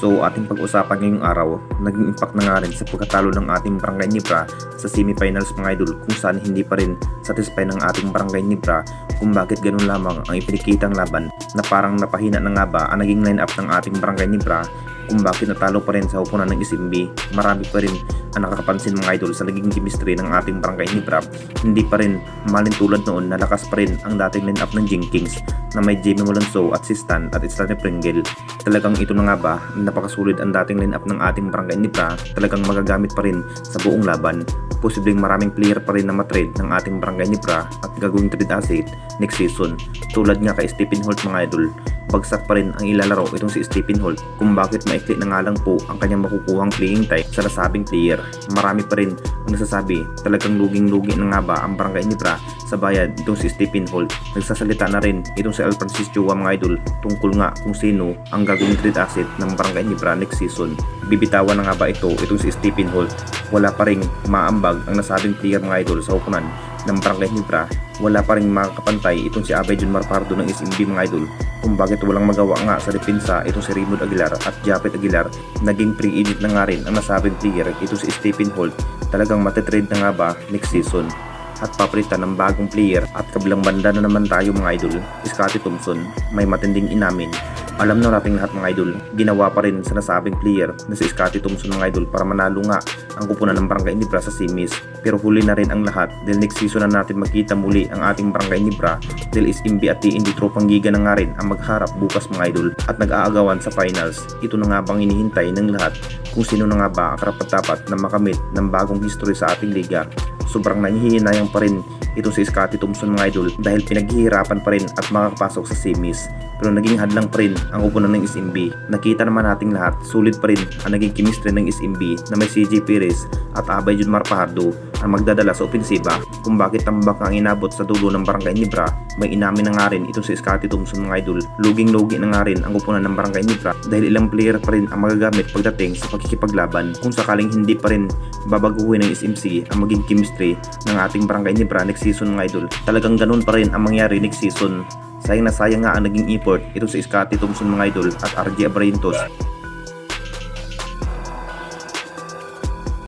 So ating pag-usapan ngayong araw, naging impact na nga rin sa pagkatalo ng ating Barangay Nibra sa semifinals mga idol, kung saan hindi pa rin satisfy ng ating Barangay Nibra kung bakit ganun lamang ang ipinakitang laban na parang napahina na nga ba ang naging line-up ng ating Barangay Nibra, kung bakit natalo pa rin sa upunan ng SMB. Marami pa rin ang nakakapansin mga idol sa naging chemistry ng ating Barangay Nibra. Hindi pa rin malin tulad noon na lakas pa rin ang dating line-up ng Jenkins na may Jamie Malonzo at si Stan at Stanley Pringle. Talagang ito na nga ba, napakasulit ang dating line-up ng ating Barangay Nibra, talagang magagamit pa rin sa buong laban. Posibleng maraming player pa rin na matrade ng ating Barangay Nibra at gagawing trade asset next season. Tulad nga kay Stephen Holt mga idol, bagsak pa rin ang ilalaro itong si Stephen Holt kung bakit maikli na nga lang po ang kanyang makukuhang playing time sa nasabing player. Marami pa rin ang nasasabi, talagang luging-lugi na nga ba ang Barangay Nibra sa bayad itong si Stephen Holt. Nagsasalita na rin itong si Al Francisco mga idol tungkol nga kung sino ang gagawing trade asset ng Barangay Nibra next season. Bibitawan na nga ba itong si Stephen Holt? Wala pa ring maambag ang nasabing player mga idol sa upunan ng Barangay Nibra. Wala pa ring makakapantay itong si Abay Jun Marpardo ng SMB mga idol, kung bakit walang magawa nga sa depensa itong si Raymond Aguilar at Japet Aguilar. Naging free agent na nga rin ang nasabing player itong si Stephen Holt. Talagang matitrade na nga ba next season at papalitan ng bagong player? At kabilang banda na naman tayo mga idol, Scottie Thompson, may matinding inamin. Alam na nating lahat mga idol, ginawa pa rin sa nasabing player na si Scottie Thompson mga idol para manalo nga ang kupunan ng Barangay Nibra sa semis. Pero huli na rin ang lahat dahil next season na natin magkita muli ang ating Barangay Nibra dahil SMB at TND Tropang Giga na nga rin ang magharap bukas mga idol at nag-aagawan sa finals. Ito na nga bang inihintay ng lahat, kung sino na nga ba ang karapat-dapat na makamit ng bagong history sa ating liga. Sobrang nangihinayang pa rin ito si Scottie Thompson mga idol dahil pinaghihirapan pa rin at makakapasok sa semis, pero naging hadlang pa rin ang upunan ng SMB. Nakita naman nating lahat, sulit pa rin ang naging chemistry ng SMB na may CJ Perez at Abay Jun Marpardo ang magdadala sa opensiba. Kung bakit tambak ang inabot sa dulo ng Barangay Nibra, may inamin na nga rin itong si Scottie Thompson mga idol. Luging-lugi na nga rin ang upunan ng Barangay Nibra dahil ilang player pa rin ang magagamit pagdating sa pagkikipaglaban. Kung sakaling hindi pa rin babaguhin ng SMC ang maging chemistry ng ating Barangay Nibra next season mga idol, talagang ganun pa rin ang mangyari next season. Sayang na sayang nga ang naging effort ito si Scottie Thompson mga idol at RJ Abrientos